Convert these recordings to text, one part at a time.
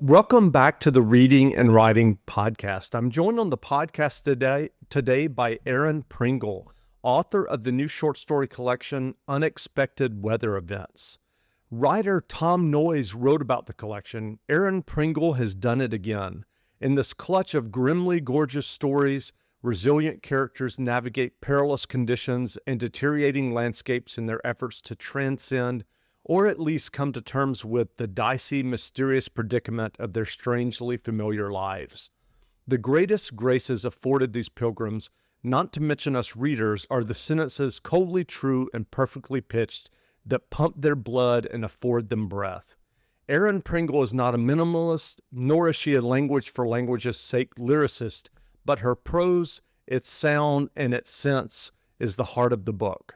Welcome back to the Reading and Writing Podcast. I'm joined on the podcast today by Erin Pringle, author of the new short story collection, Unexpected Weather Events. Writer Tom Noyes wrote about the collection. Erin Pringle has done it again. In this clutch of grimly gorgeous stories, resilient characters navigate perilous conditions and deteriorating landscapes in their efforts to transcend or at least come to terms with the dicey, mysterious predicament of their strangely familiar lives. The greatest graces afforded these pilgrims, not to mention us readers, are the sentences coldly true and perfectly pitched that pump their blood and afford them breath. Erin Pringle is not a minimalist, nor is she a language for language's sake lyricist, but her prose, its sound, and its sense is the heart of the book.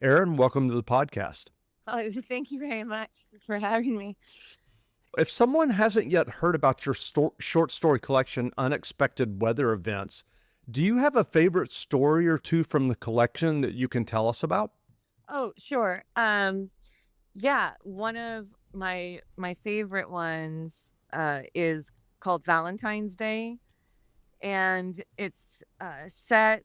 Erin, welcome to the podcast. Oh, thank you very much for having me. If someone hasn't yet heard about your short story collection, Unexpected Weather Events, do you have a favorite story or two from the collection that you can tell us about? Oh, sure. Yeah, one of my favorite ones is called Valentine's Day, and it's set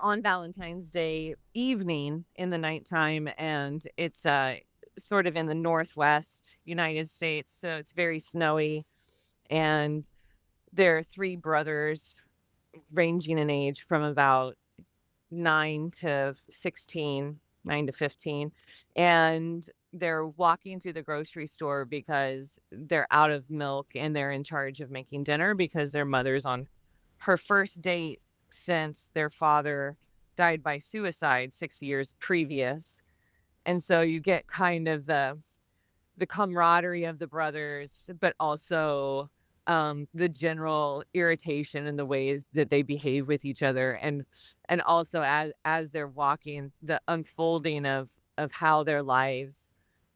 on Valentine's Day evening in the nighttime, and it's sort of in the Northwest United States, so it's very snowy, and there are three brothers ranging in age from about 9 to 16, 9 to 15, and they're walking through the grocery store because they're out of milk and they're in charge of making dinner because their mother's on her first date since their father died by suicide 6 years previous. And so you get kind of the camaraderie of the brothers, but also the general irritation in the ways that they behave with each other, and also as they're walking, the unfolding of how their lives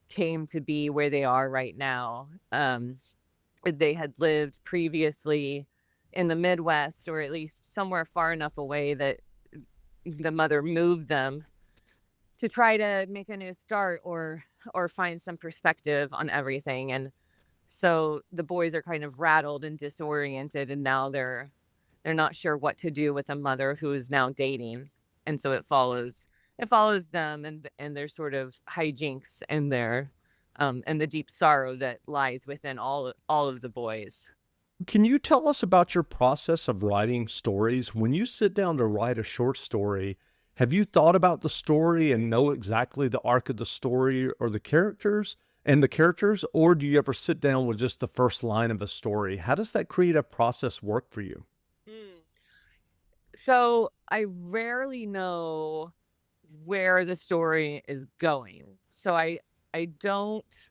came to be where they are right now. They had lived previously in the Midwest, or at least somewhere far enough away that the mother moved them to try to make a new start or find some perspective on everything. And so the boys are kind of rattled and disoriented, and now they're not sure what to do with a mother who is now dating. And so it follows them and their sort of hijinks and the deep sorrow that lies within all of the boys. Can you tell us about your process of writing stories? When you sit down to write a short story, have you thought about the story and know exactly the arc of the story or the characters, or do you ever sit down with just the first line of a story? How does that creative process work for you? Mm. So I rarely know where the story is going. So I don't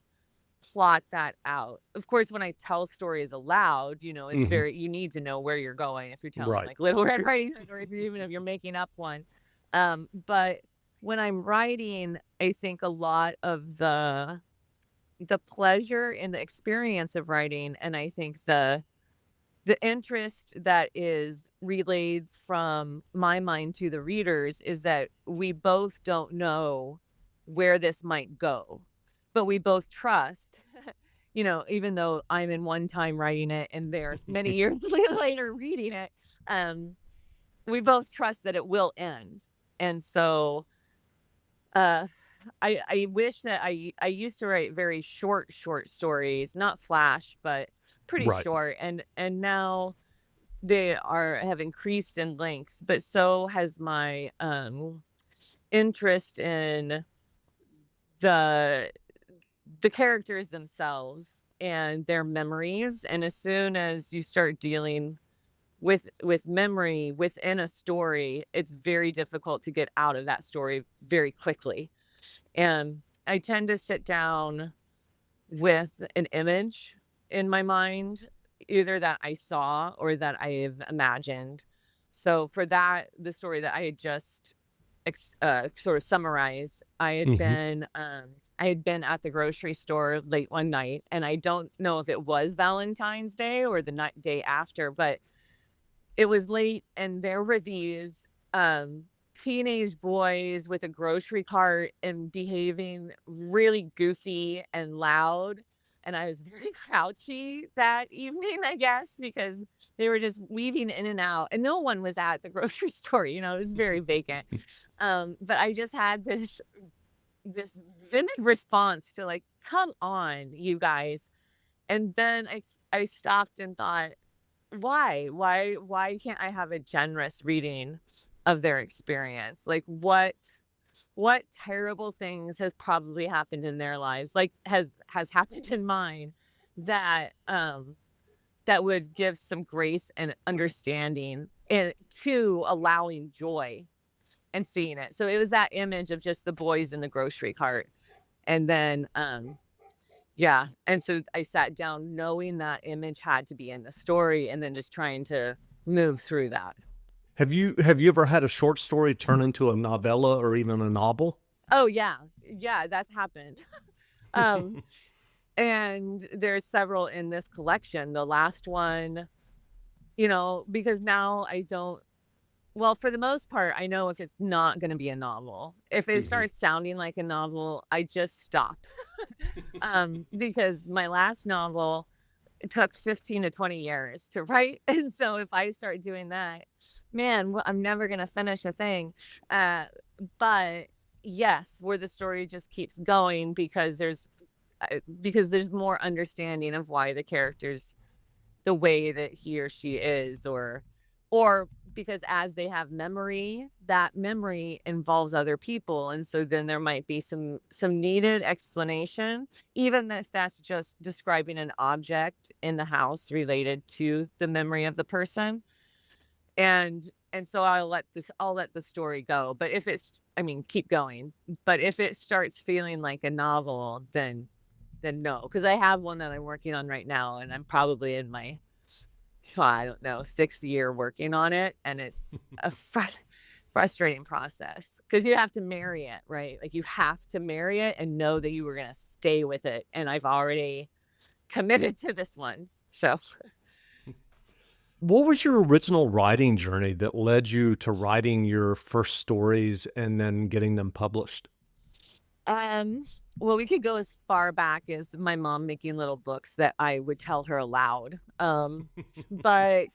plot that out. Of course, when I tell stories aloud, it's Hmm. you need to know where you're going if you're telling Right. like Little Red Riding Hood, or even if you're making up one. But when I'm writing, I think a lot of the pleasure and the experience of writing, and I think the interest that is relayed from my mind to the readers is that we both don't know where this might go, but we both trust, even though I'm in one time writing it and there's many years later reading it, um, we both trust that it will end. And so, uh, I wish that I used to write very short stories, not flash, but pretty Right. short, and now they have increased in length, but so has my interest in the the characters themselves and their memories. And as soon as you start dealing with memory within a story, it's very difficult to get out of that story very quickly. And I tend to sit down with an image in my mind, either that I saw or that I've imagined. So for that, the story that I had just sort of summarized, Hmm. I had been at the grocery store late one night, and I don't know if it was Valentine's Day or the night day after, but it was late, and there were these teenage boys with a grocery cart and behaving really goofy and loud. and I was very grouchy that evening, I guess, because they were just weaving in and out, and no one was at the grocery store. It was very vacant. But I just had this vivid response to like, come on, you guys. And then I stopped and thought, why can't I have a generous reading of their experience? Like what terrible things has probably happened in their lives, like has happened in mine, that that would give some grace and understanding and to allowing joy and seeing it. So it was that image of just the boys in the grocery cart. And then yeah, and so I sat down knowing that image had to be in the story and then just trying to move through that. Have you ever had a short story turn into a novella or even a novel? Oh yeah. Yeah, that happened. um and there's several in this collection. The last one, because now I don't, well, for the most part, I know if it's not going to be a novel. If it Mhm. starts sounding like a novel, I just stop. Because my last novel, it took 15 to 20 years to write. And so if I start doing that, man, I'm never going to finish a thing. Uh, but yes, where the story just keeps going because there's more understanding of why the characters the way that he or she is, or because as they have memory, that memory involves other people, and so then there might be some needed explanation, even if that's just describing an object in the house related to the memory of the person. And so I'll let the story go. But if it's, I mean, keep going. But if it starts feeling like a novel, then no, because I have one that I'm working on right now, and I'm probably in my, I don't know, 6th year working on it, and it's a frustrating process because you have to marry it, right? Like, you have to marry it and know that you were gonna stay with it, and I've already committed to this one, so What was your original writing journey that led you to writing your first stories and then getting them published? Um, well, we could go as far back as my mom making little books that I would tell her aloud. But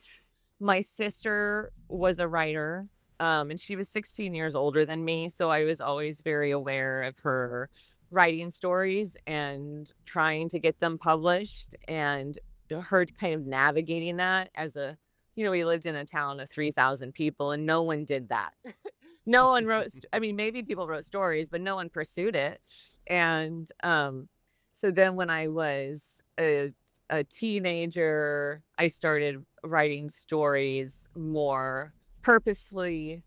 my sister was a writer, and she was 16 years older than me, so I was always very aware of her writing stories and trying to get them published, and her kind of navigating that as we lived in a town of 3,000 people, and no one did that. No one I mean, maybe people wrote stories, but no one pursued it. And so then when I was a teenager, I started writing stories more purposefully,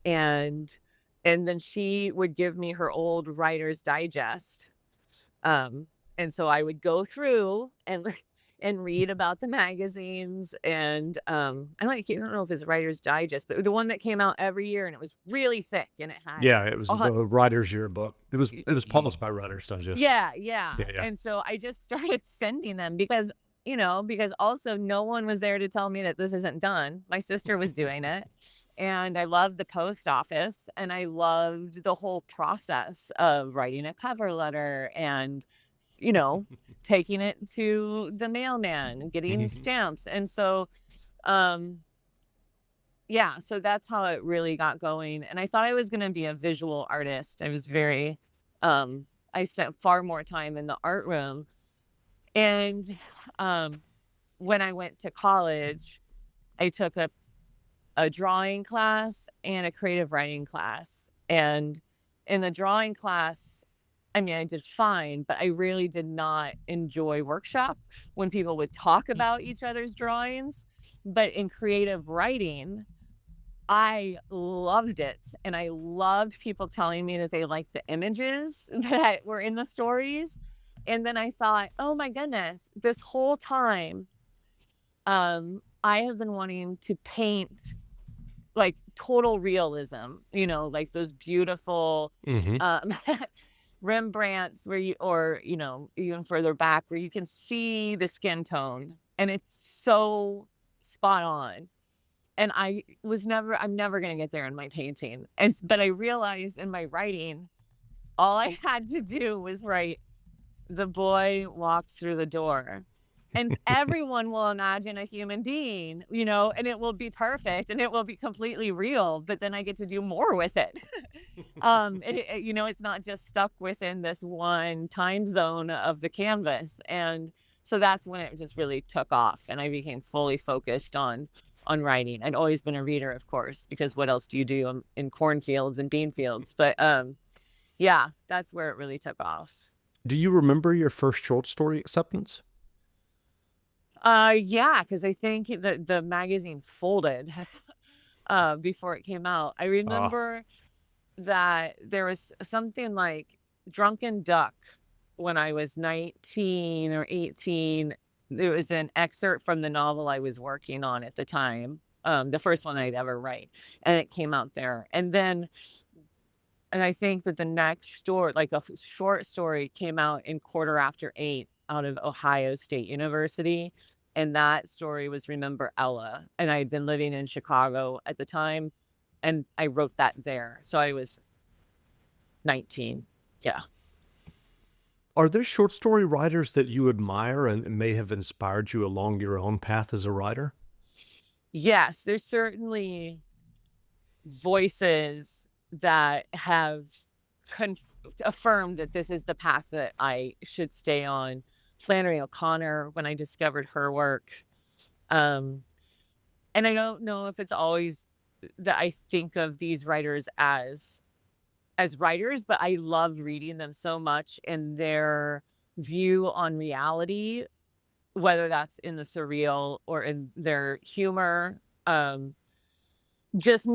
and then she would give me her old Writer's Digest. Um, and so I would go through and and read about the magazines, and I don't know if it's Writer's Digest, but the one that came out every year, and it was really thick, and it had Yeah, it was a the Writer's Yearbook. y- It was y- published by Writer's Digest. yeah, yeah. Yeah, yeah. And so I just started sending them because also no one was there to tell me that this isn't done. My sister was doing it. And I loved the post office, and I loved the whole process of writing a cover letter and, you know, taking it to the mailman, getting Mhm. stamps. And so, um, yeah, so that's how it really got going. And I thought I was going to be a visual artist. I spent far more time in the art room. And um, when I went to college, I took a drawing class and a creative writing class. And in the drawing class, I mean, I did fine, but I really did not enjoy workshop when people would talk about each other's drawings. But in creative writing, I loved it, and I loved people telling me that they liked the images that were in the stories, and then I thought, "Oh my goodness, this whole time, I have been wanting to paint, like, total realism, like those beautiful, Mhm. um, Rembrandts where even further back where you can see the skin tone, and it's so spot on. And I'm never gonna get there in my painting, but I realized in my writing, all I had to do was write the boy walks through the door. And everyone will imagine a human being, and it will be perfect and it will be completely real, but then I get to do more with it. It's not just stuck within this one time zone of the canvas. And so that's when it just really took off and I became fully focused on writing. I'd always been a reader, of course, because what else do you do in cornfields and bean fields? But yeah, that's where it really took off. Do you remember your first short story acceptance? Yeah, because I think the magazine folded before it came out. I Ah, remember that there was something like Drunken Duck when I was 19 or 18. There was an excerpt from the novel I was working on at the time, the first one I'd ever write, and it came out there. And I think that the next story, like short story, came out in Quarter After Eight out of Ohio State University. And that story was Remember Ella. And I had been living in Chicago at the time. And I wrote that there. So I was 19. Yeah. are there short story writers that you admire and may have inspired you along your own path as a writer? Yes, there's certainly voices that have affirmed that this is the path that I should stay on. Flannery O'Connor, when I discovered her work. Um, and I don't know if it's always that I think of these writers as writers, but I love reading them so much and their view on reality, whether that's in the surreal or in their humor. Just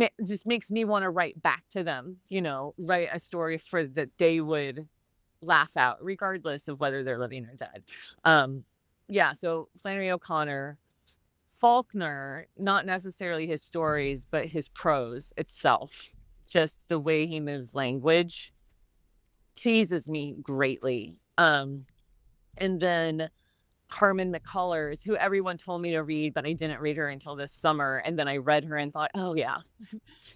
makes me want to write back to them, write a story for that they would laugh out, regardless of whether they're living or dead. Yeah, so Flannery O'Connor, Faulkner, not necessarily his stories, but his prose itself, just the way he moves language teases me greatly. And then Carmen McCullers, who everyone told me to read, but I didn't read her until this summer. And then I read her and thought, oh yeah,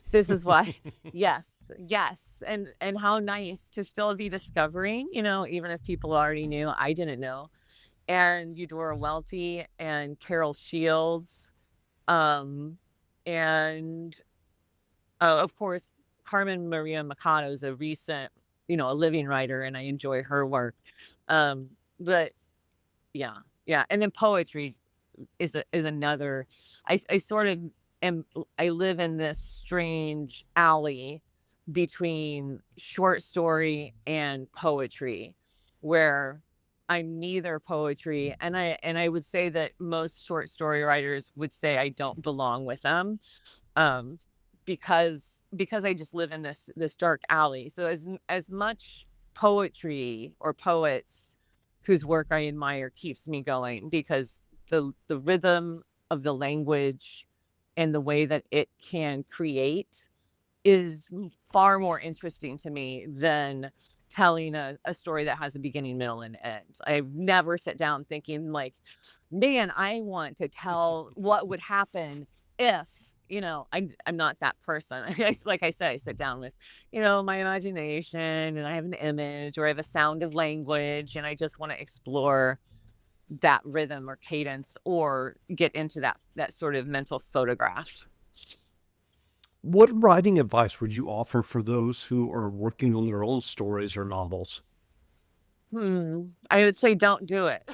this is why. Yes, yes. And how nice to still be discovering, even if people already knew, I didn't know. And Eudora Welty and Carol Shields. Um, and of course, Carmen Maria Machado is a recent, a living writer, and I enjoy her work. But yeah, yeah. And then poetry is another. I sort of am. I live in this strange alley between short story and poetry, where I'm neither poetry, and I would say that most short story writers would say I don't belong with them, um, because I just live in this dark alley. So as much poetry or poets whose work I admire keeps me going, because the rhythm of the language and the way that it can create is far more interesting to me than telling a story that has a beginning, middle, and end. I've never sat down thinking like, man, I want to tell what would happen if, I'm not that person. Like I said, I sit down with, my imagination and I have an image or I have a sound of language and I just want to explore that rhythm or cadence or get into that sort of mental photograph. What writing advice would you offer for those who are working on their own stories or novels? I would say don't do it.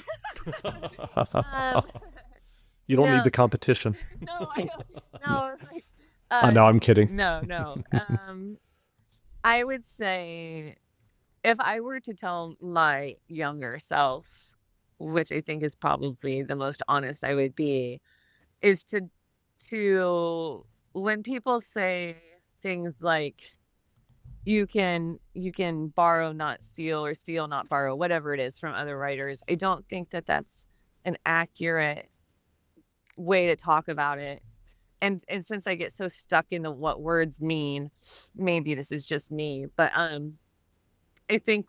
Um, You don't need no, the competition. no, I don't. No, I uh, know, I'm kidding. no, no. I would say if I were to tell my younger self, which I think is probably the most honest I would be, is to when people say things like you can borrow not steal or steal not borrow, whatever it is, from other writers, I don't think that that's an accurate way to talk about it. And since I get so stuck in the what words mean, maybe this is just me, but I think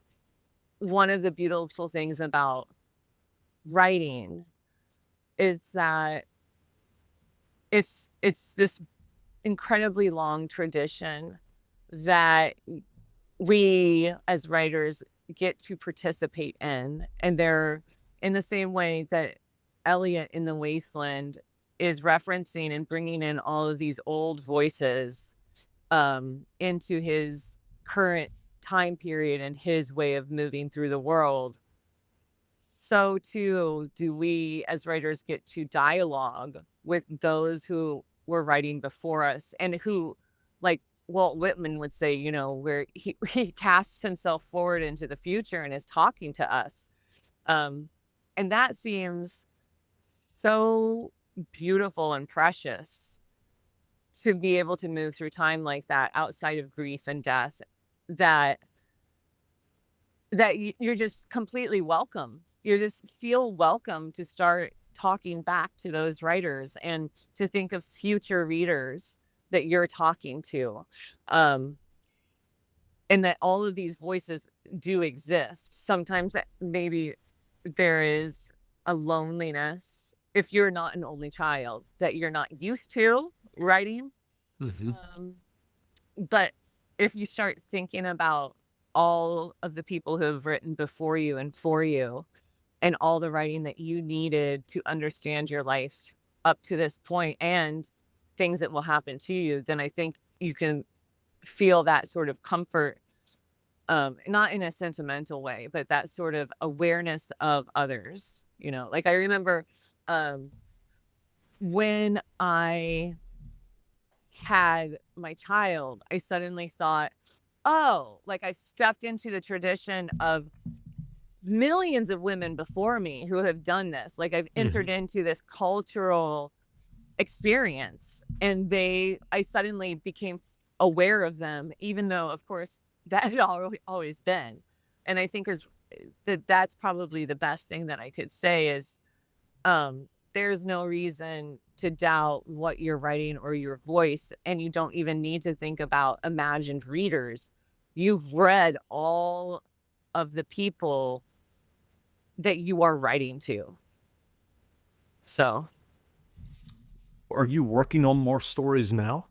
one of the beautiful things about writing is that it's this incredibly long tradition that we as writers get to participate in. And they're in the same way that Elliot in The Wasteland is referencing and bringing in all of these old voices into his current time period and his way of moving through the world. So too do we as writers get to dialogue with those who were writing before us and who, like Walt Whitman would say, where he casts himself forward into the future and is talking to us. Um, and that seems so beautiful and precious to be able to move through time like that outside of grief and death, that you're just completely welcome. You just feel welcome to start talking back to those writers and to think of future readers that you're talking to. Um, and that all of these voices do exist. Sometimes maybe there is a loneliness if you're not an only child that you're not used to writing. Mm-hmm. But if you start thinking about all of the people who have written before you and for you, and all the writing that you needed to understand your life up to this point and things that will happen to you, then I think you can feel that sort of comfort, not in a sentimental way, but that sort of awareness of others. Like I remember um, when I had my child, I suddenly thought, oh, like I stepped into the tradition of millions of women before me who have done this. Like I've Mm-hmm. entered into this cultural experience, and I suddenly became aware of them, even though of course that had always been. And I think that's probably the best thing that I could say is, um, there's no reason to doubt what you're writing or your voice, and you don't even need to think about imagined readers. You've read all of the people that you are writing to. So, Are you working on more stories now?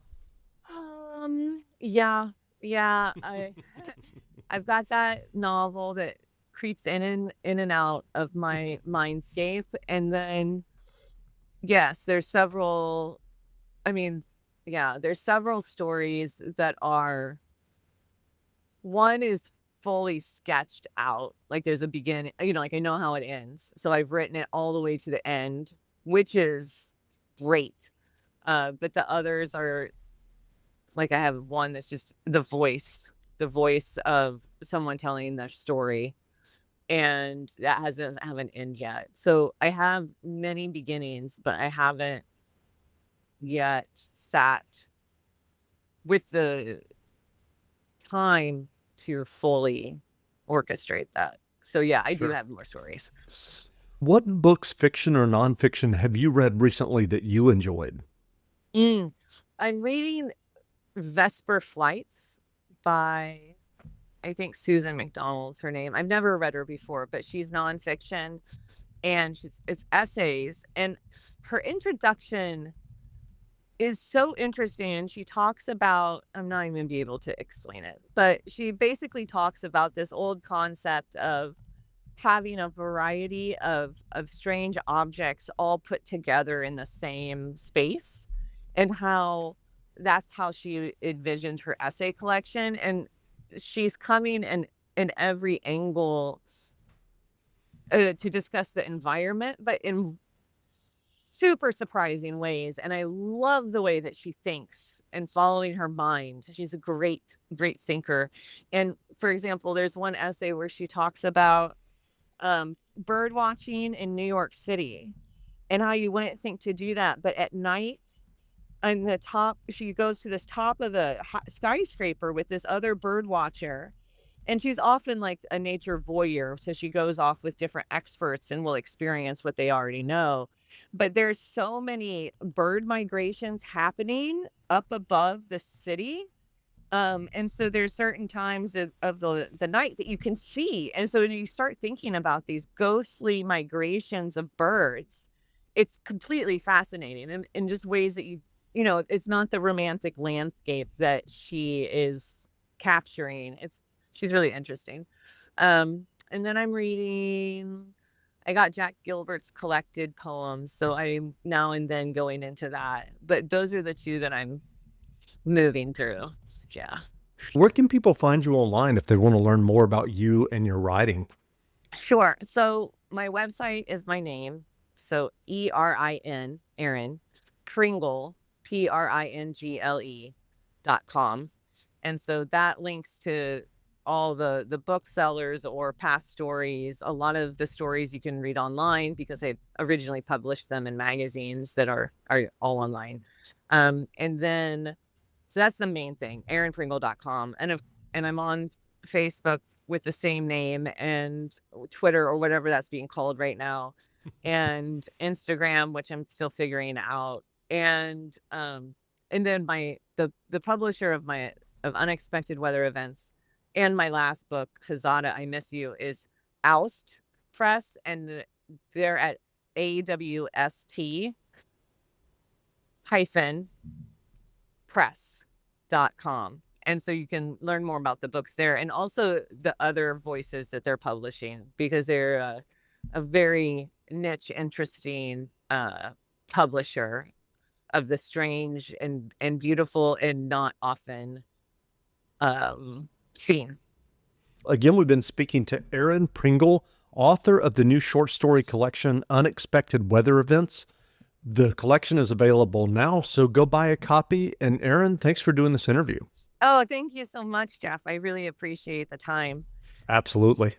yeah, yeah, I've got that novel that creeps in and out of my mindscape, and then yes, there's several. I mean, yeah, there's several stories that are. One is fully sketched out, like there's a beginning. Like I know how it ends, so I've written it all the way to the end, which is great. But the others are like, I have one that's just the voice of someone telling their story, and that doesn't have an end yet. So I have many beginnings, but I haven't yet sat with the time to fully orchestrate that. So yeah, I do Sure. have more stories. What books, fiction or nonfiction, have you read recently that you enjoyed? Mm. I'm reading Vesper Flights by, I think, Susan McDonald's her name. I've never read her before, but she's nonfiction, and it's essays. And her introduction is so interesting. And she talks about, I'm not even gonna be able to explain it, but she basically talks about this old concept of having a variety of strange objects all put together in the same space, and how that's how she envisioned her essay collection. And she's coming in every angle to discuss the environment, but in super surprising ways. And I love the way that she thinks and following her mind. She's a great thinker. And for example, there's one essay where she talks about bird watching in New York City and how you wouldn't think to do that. But at night, on the top, she goes to this top of the skyscraper with this other bird watcher. And she's often like a nature voyeur. So she goes off with different experts and will experience what they already know. But there's so many bird migrations happening up above the city, and so there's certain times of the night that you can see. And so when you start thinking about these ghostly migrations of birds, it's completely fascinating in just ways that it's not the romantic landscape that she is capturing. she's really interesting. And then I'm reading. I got Jack Gilbert's collected poems, so I'm now and then going into that. But those are the two that I'm moving through. Yeah. Where can people find you online if they want to learn more about you and your writing? Sure. So my website is my name. So Erin, Erin, Pringle, Pringle.com. And so that links to all the booksellers or past stories. A lot of the stories you can read online because I originally published them in magazines that are all online. And then so that's the main thing, erinpringle.com. And I'm on Facebook with the same name, and Twitter, or whatever that's being called right now, and Instagram, which I'm still figuring out. And then the publisher of Unexpected Weather Events and my last book, Hazada, I Miss You, is Oust Press, and they're at AWST hyphen press.com. And so you can learn more about the books there, and also the other voices that they're publishing, because they're a very niche, interesting publisher of the strange and beautiful and not often seen. Again, we've been speaking to Erin Pringle, author of the new short story collection, Unexpected Weather Events. The collection is available now, so go buy a copy. And Erin, thanks for doing this interview. Oh, thank you so much, Jeff. I really appreciate the time. Absolutely.